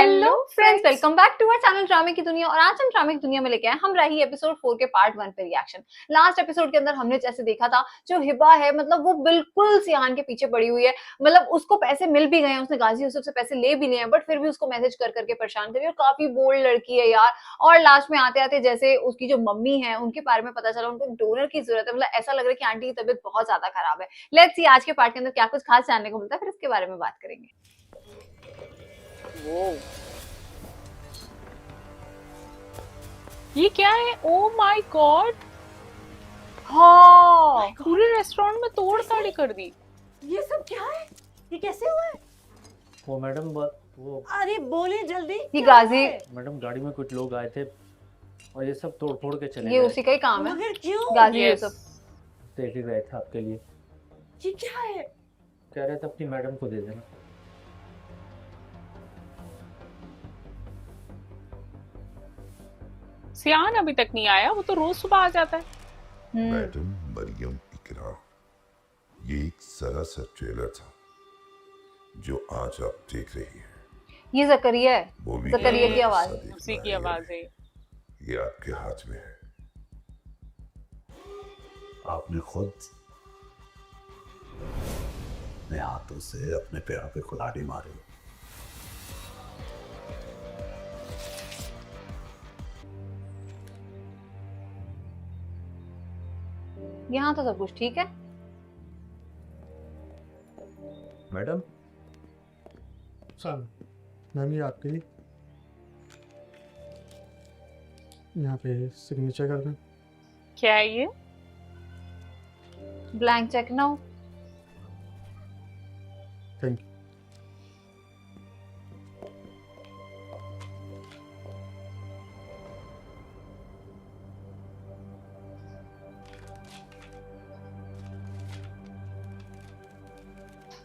Hello friends, welcome back to our channel ड्रामे की दुनिया। और आज हम ड्रामे की दुनिया में लेके आए हम रही एपिसोड 4 के पार्ट 1 पे रिएक्शन। लास्ट एपिसोड के अंदर हमने जैसे देखा था, जो हिबा है मतलब वो बिल्कुल सियान के पीछे पड़ी हुई है। मतलब उसको पैसे मिल भी गए हैं, उसने गाजी यूसुफ से पैसे ले भी लिए हैं, बट फिर भी उसको मैसेज कर करके परेशान कर रही है। और काफी बोल्ड लड़की है यार। और लास्ट में आते आते जैसे उसकी जो मम्मी है उनके बारे में पता चला, उनको डोनर की जरूरत है। मतलब ऐसा लग रहा है कि आंटी की तबीयत बहुत ज्यादा खराब है। लेट्स सी आज के पार्ट के अंदर क्या कुछ खास जानने को मिलता है, फिर इसके बारे में बात करेंगे। वो ये क्या है? ओ माय गॉड, हाँ पूरे रेस्टोरेंट में तोड़ ताड़ी कर दी। ये सब क्या है? ये कैसे हुआ है? वो मैडम वो अरे बोले जल्दी। ये क्या गाजी है? मैडम गाड़ी में कुछ लोग आए थे और ये सब तोड़ फोड़ के चले ये गए। उसी का ही काम है। मगर क्यों? गाजी Yes. यूसुफ देख ही रहे थे आपके लिए। ये क्या है? कह रहे थे अपनी मैडम को दे देना। सियान अभी तक नहीं आया, वो तो रोज सुबह आ जाता है। मैडम मरियम इकरा, ये एक जरा सा ट्रेलर था जो आज आप देख रही हैं। ये जकरिया है। वो भी जकरिया की हिस्सा आवाज। देखना उसी की है, आवाज है। ये आपके हाथ में है। आपने खुद अपने हाथों से अपने पैरों पे कुल्हाड़ी मारी। यहाँ तो सब कुछ ठीक है। मैडम सर, मैम ये आपके लिए, यहाँ पे सिग्नेचर कर दें। क्या है ये? Blank cheque now. Thank you.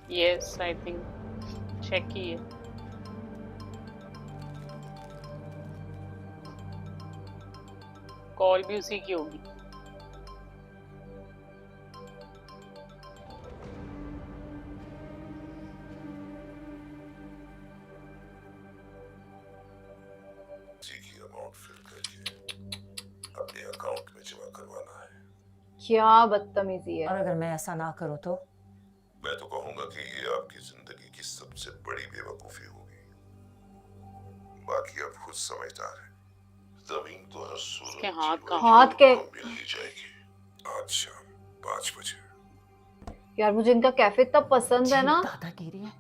Yes, I think cheque की है। कॉल भी उसी की होगी। उसी की अमाउंट फिल करके अपने अकाउंट में जमा करवाना है। क्या बदतमीजी है। और अगर मैं ऐसा ना करूं तो? मैं तो कहूंगा कि ये आपकी जिंदगी की सबसे बड़ी बेवकूफी होगी। बाकी आप खुद समझदार हैं। जमीन तो हर सूरत इसके हाथ जीवन कहाँ? हाथ के को मिल ही जाएगी आज शाम 5 बजे। यार, मुझे इनका कैफे इतना पसंद है ना। दादागिरी है।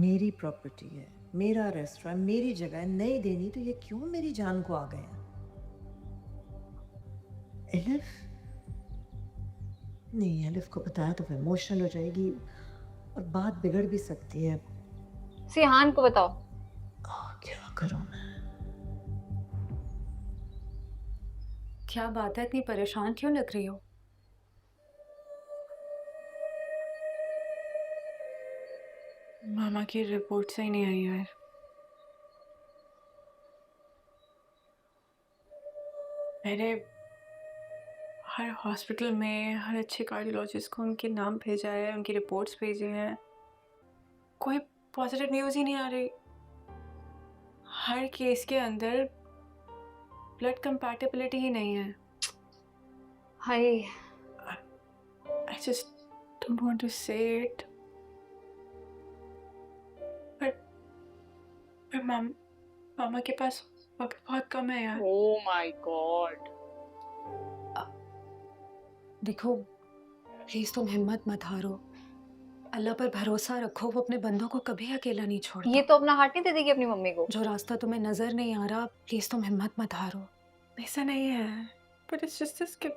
मेरी प्रॉपर्टी है, मेरा रेस्टोरेंट, मेरी जगह है, नहीं देनी तो ये क्यों मेरी जान को आ गया? एलिफ नहीं, एलिफ को बताया तो फिर इमोशनल हो जाएगी और बात बिगड़ भी सकती है। सिहान को बताओ। क्या करूं मैं? क्या बात है, इतनी परेशान क्यों लग रही हो? मामा की रिपोर्ट सही नहीं आई यार। मैंने हर हॉस्पिटल में हर अच्छे कार्डियोलॉजिस्ट को उनके नाम भेजा है, उनकी रिपोर्ट्स भेजी हैं, कोई पॉजिटिव न्यूज़ ही नहीं आ रही। हर केस के अंदर ब्लड कंपैटिबिलिटी ही नहीं है। हाय, I just don't want to say it. पर मामा के पास वक्त बहुत कम है यार। Oh my God. देखो, प्लीज तुम हिम्मत मत हारो। अल्लाह पर भरोसा रखो, वो अपने बंदों को कभी अकेला नहीं छोड़ता। ये तो अपना हाथ नहीं दे देगी अपनी मम्मी को। जो रास्ता तुम्हें नजर नहीं आ रहा, प्लीज तुम हिम्मत मत हारो। ऐसा नहीं है, बट इट्स जस्ट दिस कि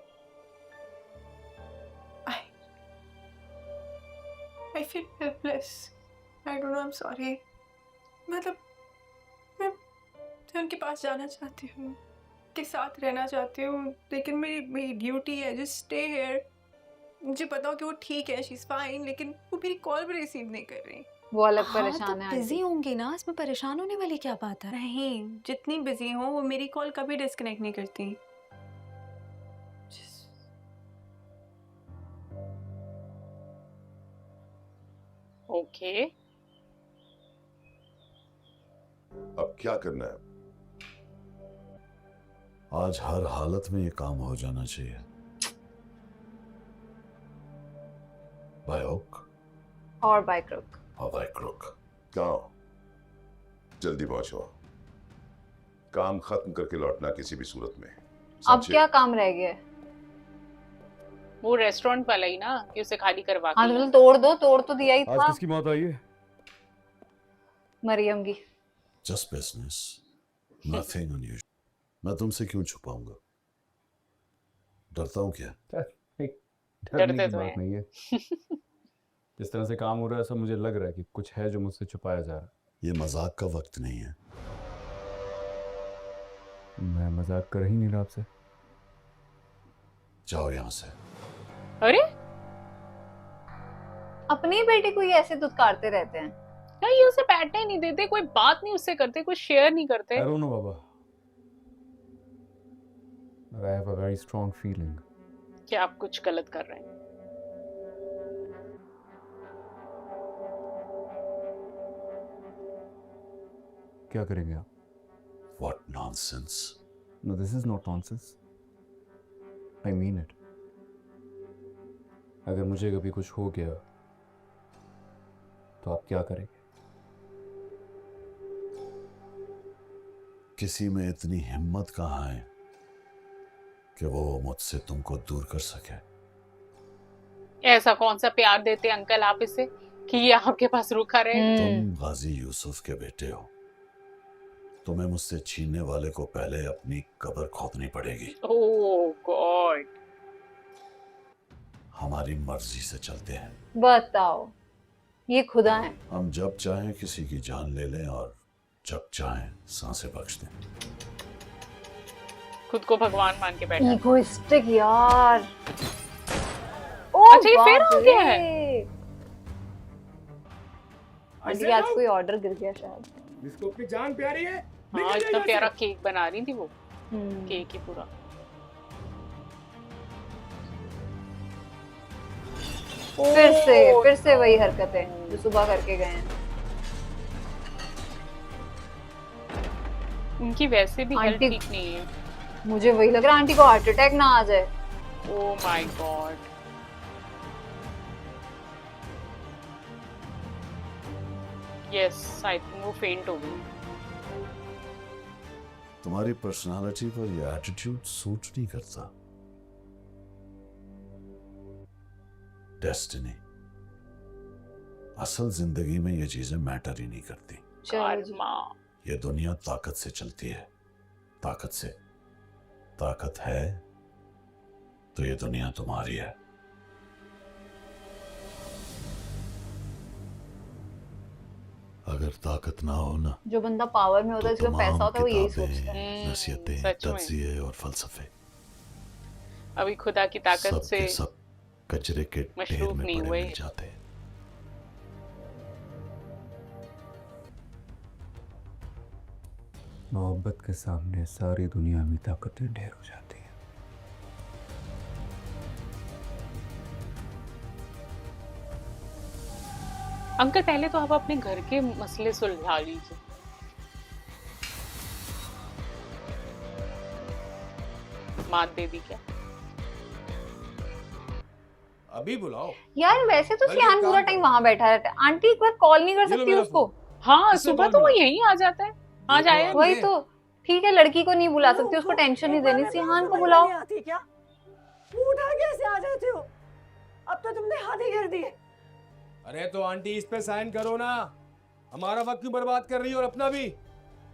I feel helpless. I don't know, I'm sorry. मतलब मैं उनके पास जाना चाहती हूँ, के साथ रहना चाहती हूँ, लेकिन मेरी ड्यूटी है जस्ट स्टे हियर। मुझे पता हो कि वो ठीक है, शी इज फाइन, लेकिन वो मेरी कॉल भी रिसीव नहीं कर रही। वो अलग हाँ, परेशान है। बिजी होंगी ना, इसमें परेशान होने वाली क्या बात है? नहीं, जितनी बिजी हो वो मेरी कॉल कभी डिस्कनेक्ट नहीं करती। ओके। अब क्या करना है? आज हर हालत में ये काम हो जाना चाहिए। बाय हुक और बाय क्रुक। और बाय क्रुक। कहाँ हो? जल्दी पहुंचो। काम खत्म करके लौटना किसी भी सूरत में। अब समझे? क्या काम रह गया है? वो रेस्टोरेंट वाला ही ना कि उसे खाली करवा हाँ के तो लो। मतलब तोड़ दो, तोड़ तो दिया ही आज था। किसकी मौत आई है? मरियम की। Just business, nothing unusual. मैं तुमसे क्यों छुपाऊंगा? डरता हूं क्या? डरने डरते की तो बात हैं। नहीं है। जिस तरह से काम हो रहा है सब, मुझे लग रहा है कि कुछ है जो मुझसे छुपाया जा रहा है। ये मजाक का वक्त नहीं है। मैं मजाक कर ही नहीं रहा आपसे। जाओ यहां से। अरे अपनी बेटी को ये ऐसे दुत्कारते रहते हैं। क्या ये उसे बैठने नहीं देते, कोई बात नहीं उससे करते, कोई शेयर नहीं करते? I don't know, Baba. But I have a very strong feeling. कि आप कुछ गलत कर रहे हैं। क्या करेंगे आप? What nonsense. No, this is not nonsense. I mean it. अगर मुझे कभी कुछ हो गया तो आप क्या करेंगे? किसी में इतनी हिम्मत कहाँ है कि वो मुझसे तुमको दूर कर सके? ऐसा कौन सा प्यार देते अंकल आप इसे कि ये आपके पास रुका रहे? तुम गाजी यूसुफ के बेटे हो। तुम्हें मुझसे छीनने वाले को पहले अपनी कब्र खोदनी पड़ेगी। ओह गॉड। हमारी मर्जी से चलते हैं। बताओ, ये खुदा है। हम जब चाहें किसी की जान ले लें और जब चाहें सांसें बख्श दें। खुद को भगवान मान के बैठा। इगोइस्टिक यार। ओ अच्छा, ये फिर हो गया है? आंटी आज कोई ऑर्डर गिर गया शायद। जिसको अपनी जान प्यारी है हाँ, इतना प्यारा केक बना रही थी वो। हम्म। केक ही पूरा। फिर से वही हरकतें जो सुबह करके गए हैं। उनकी वैसे भी हेल्थ आंटी- ठीक नहीं है। मुझे वही लग रहा है आंटी को हार्ट अटैक ना आ जाए। Oh my God. Yes, I think वो फेंट हो गई। तुम्हारी पर्सनालिटी पर ये एटीट्यूड सूट नहीं करता। डेस्टिनी। असल जिंदगी में ये चीजें मैटर ही नहीं करती। चलो जी। कर्मा। ये दुनिया ताकत से चलती है। ताकत से। ताकत है तो ये दुनिया तुम्हारी है। अगर ताकत ना हो ना, जो बंदा पावर में होता है, तो जिसका पैसा तमाम होता है, वो यही किताबें, सोचता है। नसीहतें, सच में। तज्जिए और फलसफे अभी खुदा की ताकत सब से के सब कचरे के ढेर मशरूफ में नहीं पड़े हुए। मिल जाते हैं। मोहब्बत के सामने सारी दुनिया में ताकतें ढेर हो जाती हैं। अंकल पहले तो आप अपने घर के मसले सुलझा लीजिए। मात दे दी क्या? अभी बुलाओ। यार वैसे तो बल्कि सियान एक पूरा काम टाइम करो। वहां बैठा रहता है। आंटी एक बार कॉल नहीं कर ये लो सकती मेरा उसको? हाँ, इससे सुबह बात तो वो मिला। यहीं आ जाता है। आज देखो, आया। वही तो। ठीक है, लड़की को नहीं बुला सकती, उसको टेंशन नहीं देनी, सिहान को बुलाओ। आती क्या? उठा कैसे आ जाते हो? अब तो तुमने हद ही कर दी है। अरे तो आंटी इस पे साइन करो ना। हमारा वक्त क्यों बर्बाद कर रही हो और अपना भी?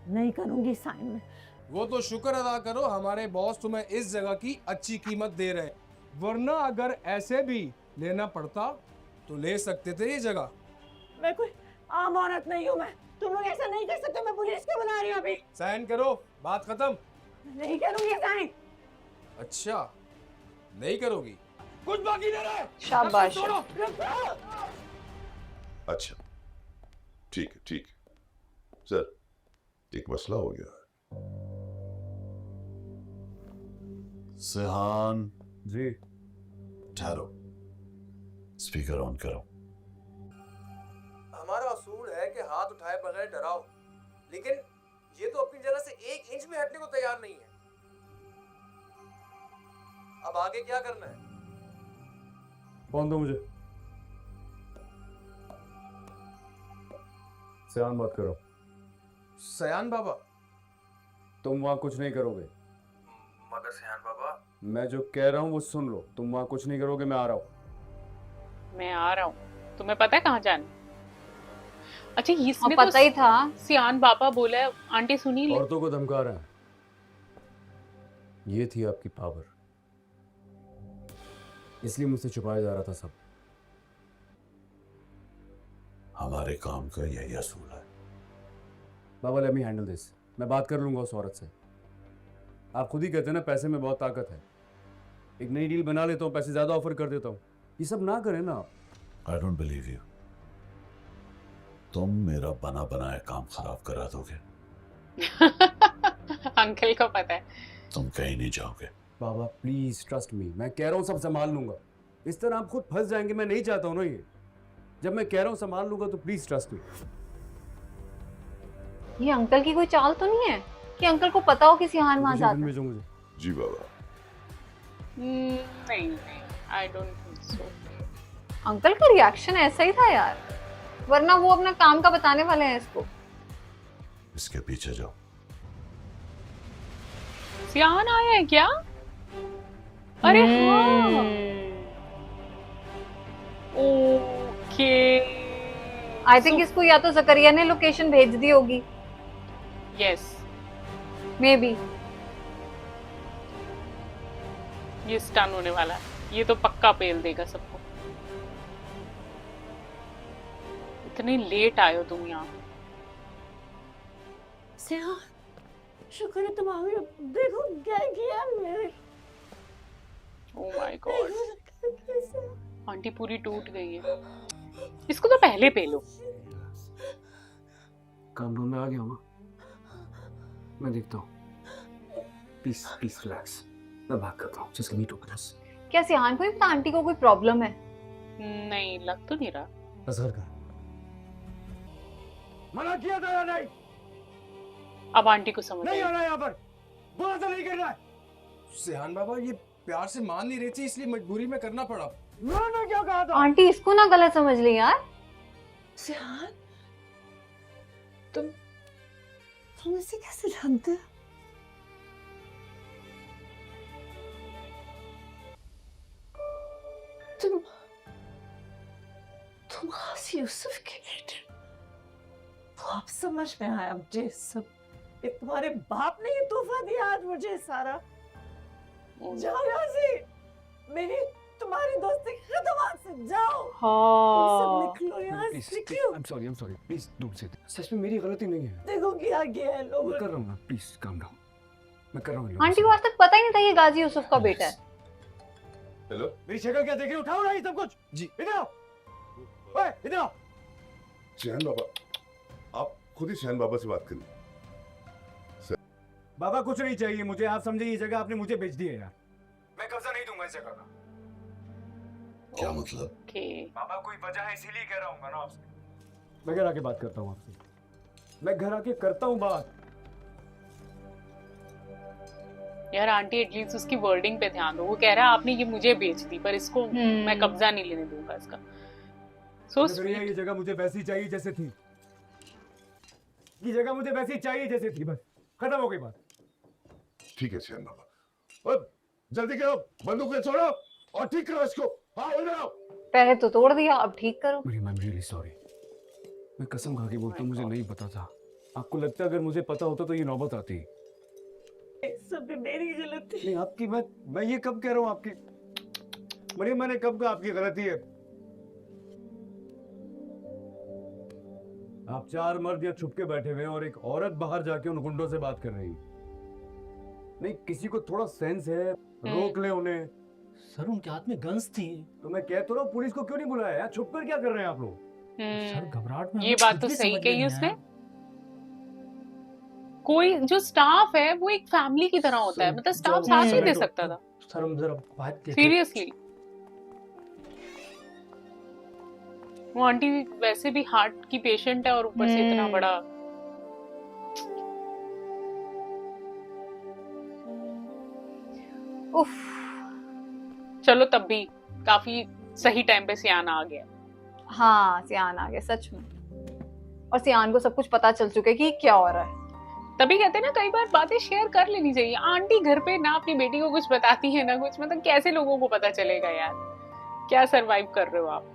नहीं करूंगी साइन में। वो तो शुक्र अदा करो हमारे बॉस तुम्हें इस जगह की अच्छी कीमत दे रहे हैं, वरना अगर ऐसे भी लेना पड़ता तो ले सकते थे ये जगह। मैं कोई आम औरत नहीं हूँ। मैं तुम लोग ऐसा नहीं कर सकते। मैं पुलिस को बुला रही हूँ अभी। साइन करो, बात खत्म। नहीं करूंगी साइन। अच्छा, नहीं करोगी? कुछ बाकी नहीं रहा है। शाबाश। छोड़ो। अच्छा, ठीक है, ठीक है। सर, एक मसला हो गया। सिहान, जी। ठहरो। स्पीकर ऑन करो। हाथ उठाए बगैर डराओ, लेकिन ये तो अपनी जगह से 1 इंच भी हटने को तैयार नहीं है। अब आगे क्या करना है? फोन दो मुझे। सयान बात करो। सयान बाबा? तुम वहां कुछ नहीं करोगे। मगर सयान बाबा, मैं जो कह रहा हूँ वो सुन लो। तुम वहां कुछ नहीं करोगे, मैं आ रहा हूँ। मैं आ रहा हूँ, तुम्हें पता है कहाँ जाना? अच्छा और इसमें पता ही तो था। सियान पापा बोला है, आंटी सुनी ले। औरतों को धमका रहे हैं। ये थी आपकी पावर, इसलिए मुझसे छुपाया जा रहा था सब। हमारे काम का यही असूल है। बाबा लेट मी हैंडल दिस। मैं बात कर लूंगा उस औरत से। आप खुद ही कहते हैं ना पैसे में बहुत ताकत है। एक नई डील बना लेता हूँ, पैसे ज्यादा ऑफर कर देता हूँ। ये सब ना करें ना आप। I don't believe you. तुम मेरा बना बनाया काम खराब करा दोगे। अंकल को पता है। तुम कहीं नहीं जाओगे। बाबा प्लीज ट्रस्ट मी, मैं कह रहा हूँ सब संभाल लूंगा। इस तरह आप खुद फंस जाएंगे, मैं नहीं चाहता हूँ ना ये। जब मैं कह रहा हूँ संभाल लूंगा तो प्लीज ट्रस्ट मी। ये अंकल की कोई चाल तो नहीं है कि अंकल को पता हो कि सिहान वहां जाता है? भेजो मुझे। जी बाबा। नहीं नहीं, I don't think so. Uncle का रिएक्शन ऐसा ही था यार, वरना वो अपना काम का बताने वाले हैं इसको। इसके पीछे जाओ। सियान आया है क्या? अरे हाँ, ओके। आई थिंक इसको या तो जकरिया ने लोकेशन भेज दी होगी, यस, मे बी। ये स्टन होने वाला है। ये तो पक्का पेल देगा सबको। इतने लेट आए हो तुम यहाँ। शुक्र है तुम आ गए। देखो क्या किया मेरे। ओह माय गॉड, आंटी पूरी टूट गई है। इसको तो पहले पेलो। काम रूम में आ गया हूँ, मैं देखता हूँ। प्लीज प्लीज रिलैक्स, मैं बात करता हूँ। Just give me 2 minutes. क्या सिहान को नहीं पता आंटी को कोई प्रॉब्लम है? नहीं, लग तो नहीं रहा। असर का मना किया था या नहीं? अब आंटी को समझ नहीं आई। आना यहाँ पर, बोला तो नहीं करना है। सयान बाबा ये प्यार से मान नहीं रही थी, इसलिए मजबूरी में करना पड़ा। मैंने क्या कहा था? आंटी इसको ना गलत समझ ली यार। सिहान, तुम इसे कैसे जानते हो? तुम खास यूसुफ के बेटे। तो अब समझ में आया मुझे सब। ये तुम्हारे बाप ने ये तोहफा दिया आज मुझे सारा। जाओ यहाँ से, मेरी तुम्हारी दोस्ती खत्म, आज से जाओ। तुम सब निकलो यहाँ से, निकलो। I am sorry please don't say this. सच में मेरी गलती नहीं है। देखो क्या किया है लोगों मैं ने। कर रहा हूँ ना, प्लीज काम डाउन। मैं कर रहा हूँ। आंटी को आज तक पता ही नहीं था ये गाजी यूसुफ का बेटा है। हेलो। मेरी शक्ल क्या देख रहे हो? उठाओ ना ये सब कुछ। जी। इधर आओ, ओए इधर आओ। शहन बाबा, आप खुद ही शहन बाबा से बात करिए। बाबा कुछ नहीं चाहिए मुझे, आप समझे ये जगह आपने मुझे बेच दी है यार। मैं कब्जा नहीं दूंगा इस जगह का। क्या मतलब? ओके। बाबा कोई वजह है इसीलिए कह रहा हूँ ना आपसे। मैं घर आके बात करता हूँ आपसे। मैं घर आके करता हूँ बात। यार आंटी एटलीस्ट उसकी वर्डिंग पे ध्यान दो। वो कह रहा है आपने ये मुझे बेच दी, पर इसको मैं कब्जा नहीं लेने दूंगा इसका। सो नजरिया ये जगह मुझे वैसी चाहिए जैसे थी। ये जगह मुझे वैसी चाहिए जैसे थी, बस खत्म हो गई बात। ठीक है शहन बाबा, और जल्दी करो, बंदूकें छोड़ो और ठीक करो इसको। हाँ इधर आओ। पहले तो तोड़ दिया, अब ठीक करो। I am really sorry. मैं कसम खा के बोलता हूँ, मुझे नहीं पता था। आपको लगता है अगर मुझे पता होता तो ये नौबत आती? सब मेरी गलती। नहीं आपकी, मैं ये कब कह रहा हूँ आपकी? मरियम मैंने कब कहा आपकी गलती है? आप 4 मर्द या छुप के बैठे हुए हैं और एक औरत बाहर जाके उन गुंडों से बात कर रही है। नहीं किसी को थोड़ा सेंस है, रोक ले उन्हें। सर उनके हाथ में गन्स थी। तो मैं कह तो रहा हूँ पुलिस को क्यों नहीं बुलाया यार? छुप कर क्या कर रहे हैं आप लोग? सर घबराहट में ये बात तो सही कही उसने। कोई जो स्टाफ है वो एक फैमिली की तरह होता है, मतलब स्टाफ साथ ही दे सकता था। सर हम जरा बात सीरियसली। वो आंटी वैसे भी हार्ट की पेशेंट है और ऊपर से इतना बड़ा। उफ। चलो तब भी काफी सही टाइम पे सियान आ गया। हाँ सियान आ गया सच में, और सियान को सब कुछ पता चल चुका है कि क्या हो रहा है। तभी कहते हैं ना कई बार बातें शेयर कर लेनी चाहिए। आंटी घर पे ना अपनी बेटी को कुछ बताती है ना कुछ, मतलब कैसे लोगों को पता चलेगा यार, क्या सरवाइव कर रहे हो आप।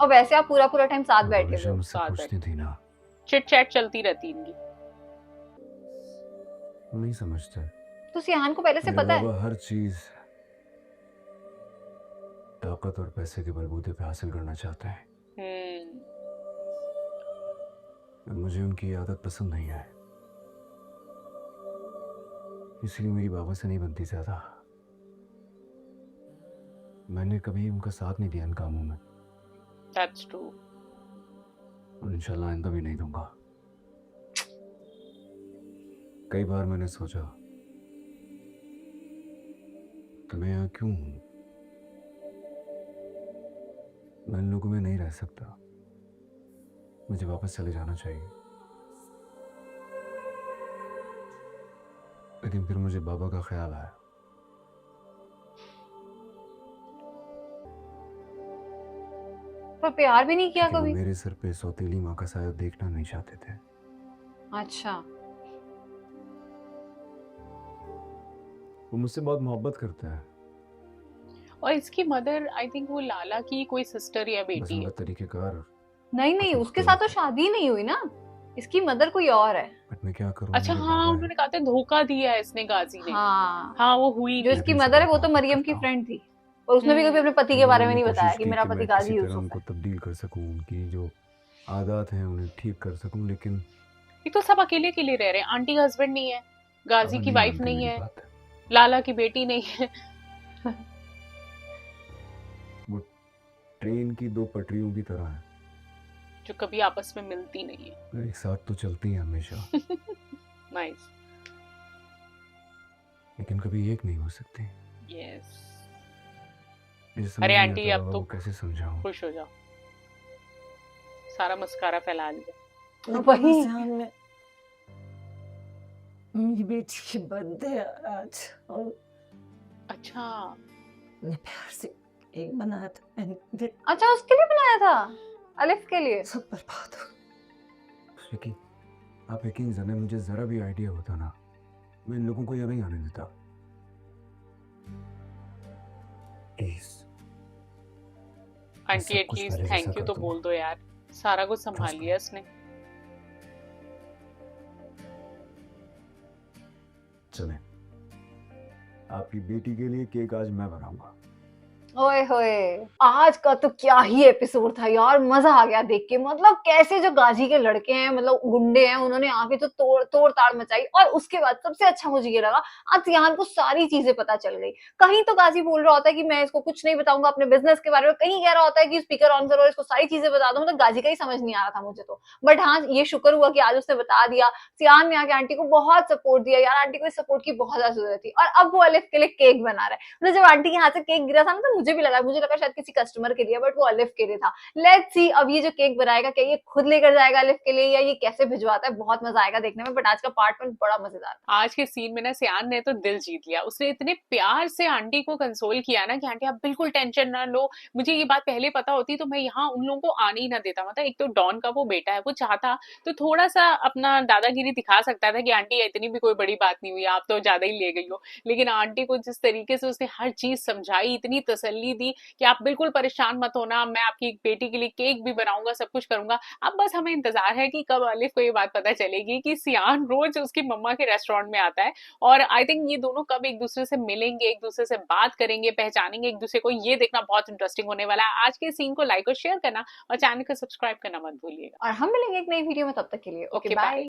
और वैसे आप पूरा पूरा टाइम साथ बैठे हमेशा हो। मुझसे साथ पूछती थी ना, चिट चैट चलती रहती इनकी। वो नहीं समझते। तो सियान को पहले से मेरे पता है। बाबा हर चीज ताकत और पैसे के बलबूते पे हासिल करना चाहते हैं। मुझे उनकी आदत पसंद नहीं है, इसलिए मेरी बाबा से नहीं बनती ज्यादा। मैंने कभी उनका साथ नहीं दिया इन कामों में, That's true. और इंशाल्लाह आइंदा भी नहीं दूंगा। कई बार मैंने सोचा कि मैं यहाँ क्यों हूं, मैं इन लोगों में नहीं रह सकता, मुझे वापस चले जाना चाहिए। लेकिन फिर मुझे बाबा का ख्याल आया। पर प्यार भी नहीं किया कि वो कभी। मेरे सर पे सौतेली माँ का साया देखना नहीं चाहते थे। अच्छा। वो मुझसे बहुत मोहब्बत करते हैं, और इसकी मदर आई थिंक वो लाला की कोई सिस्टर या बस बेटी है। उनका तरीकेकार। नहीं कुछ उसके मुख्तलिफ साथ तो है। शादी नहीं हुई ना, इसकी मदर कोई और है। बट मैं क्या करूं, अच्छा मेरे हाँ, बाबा उन्होंने कहा था धोखा दिया है इसने गाजी ने। हाँ हाँ वो हुई जो नहीं। इसकी मैं भी मदर है इनसे वो तो बहुत मरियम की मोहब्बत फ्रेंड थी, और उसने भी कभी अपने पति के बारे में नहीं बताया कि मेरा पति गाजी किसी तरह यूसुफ उनको है। तब्दील कर सकूं, उनकी जो आदत हैं उन्हें ठीक कर सकूं, लेकिन ये तो सब अकेले अकेले रह रहे हैं। आंटी का हस्बैंड नहीं है, गाजी बाबा की नहीं वाइफ मानते नहीं मेरी है, बात। लाला की बेटी नहीं है। वो ट्रेन की दो पटरियों की तरह है, जो कभी आपस में मिलती नहीं है। एक साथ तो चलती हैं हमेशा, नाइस। लेकिन कभी एक नहीं हो सकती। यस। मुझे समझ अरे नहीं आंटी आता अब बाबा तो को कैसे समझाऊं। खुश हो जाओ, सारा मस्कारा फैला लिया। वही। सामने मेरी बेटी की बर्थडे है आज, और अच्छा मैं प्यार से केक बनाया था, and it अच्छा उसके लिए बनाया था, अलिफ के लिए। सब बर्बाद हो लेकिन आप यकीन जाने, मुझे जरा भी आइडिया होता ना, मैं इन लोगों को यहाँ नहीं आने देता। प्लीज आंटी सब कुछ एटलीस्ट पहले जैसा थैंक यू कर तो दूंगा। बोल दो यार, सारा कुछ संभाल Trust लिया इसने। चले, आपकी बेटी के लिए केक आज मैं बनाऊंगा। ओए होए, आज का तो क्या ही एपिसोड था यार, मजा आ गया देख के। मतलब कैसे जो गाजी के लड़के हैं, मतलब गुंडे हैं, उन्होंने आके तो तोड़ ताड़ मचाई। और उसके बाद सबसे अच्छा मुझे ये लगा, आज सियान को सारी चीजें पता चल गई। कहीं तो गाजी बोल रहा होता है कि मैं इसको कुछ नहीं बताऊंगा अपने बिजनेस के बारे में, कहीं कह रहा होता है कि स्पीकर ऑन करो, इसको सारी चीजें बता दो। मतलब गाजी का ही समझ नहीं आ रहा था मुझे तो। बट हाँ, ये शुक्र हुआ कि आज उसने बता दिया। सियान ने आके आंटी को बहुत सपोर्ट दिया यार, आंटी को इस सपोर्ट की बहुत ज्यादा जरूरत थी। और अब वो अलिफ के लिए केक बना रहा है। मतलब जब आंटी के हाथ से केक गिरा था ना, तो मुझे लगा शायद किसी कस्टमर के लिए, बट वो अलिफ के लिए था। लेट्स सी अब ये जो केक बनाएगा, क्या ये खुद लेकर जाएगा अलिफ के लिए, या ये कैसे भिजवाता है। बहुत मजा आएगा देखने में। बट आज का पार्ट 1 बड़ा मजेदार था। आज के सीन में ना सियान ने तो दिल जीत लिया। उसने इतने प्यार से आंटी को कंसोल किया ना कि आंटी आप बिल्कुल टेंशन ना लो, मुझे ये बात पहले पता होती तो मैं यहाँ उन लोगों को आने ही ना देता। मतलब एक तो डॉन का वो बेटा है, वो चाहता तो थोड़ा सा अपना दादागिरी दिखा सकता था कि आंटी इतनी भी कोई बड़ी बात नहीं हुई, आप तो ज्यादा ही ले गई हो। लेकिन आंटी को जिस तरीके से उसने हर चीज समझाई, इतनी तसल्ली दी कि आप बिल्कुल परेशान मत होना, मैं आपकी बेटी के लिए केक भी बनाऊंगा, सब कुछ करूंगा। अब बस हमें इंतजार है कि कब अलिफ को ये बात पता चलेगी कि सियान रोज उसकी मम्मा के रेस्टोरेंट में आता है। और आई थिंक ये दोनों कब एक दूसरे से मिलेंगे, एक दूसरे से बात करेंगे, पहचानेंगे एक दूसरे को, ये देखना बहुत इंटरेस्टिंग होने वाला है। आज के सीन को लाइक और शेयर करना और चैनल को सब्सक्राइब करना मत भूलिएगा। और हम मिलेंगे एक नई वीडियो में, तब तक के लिए ओके Okay, bye. बाय।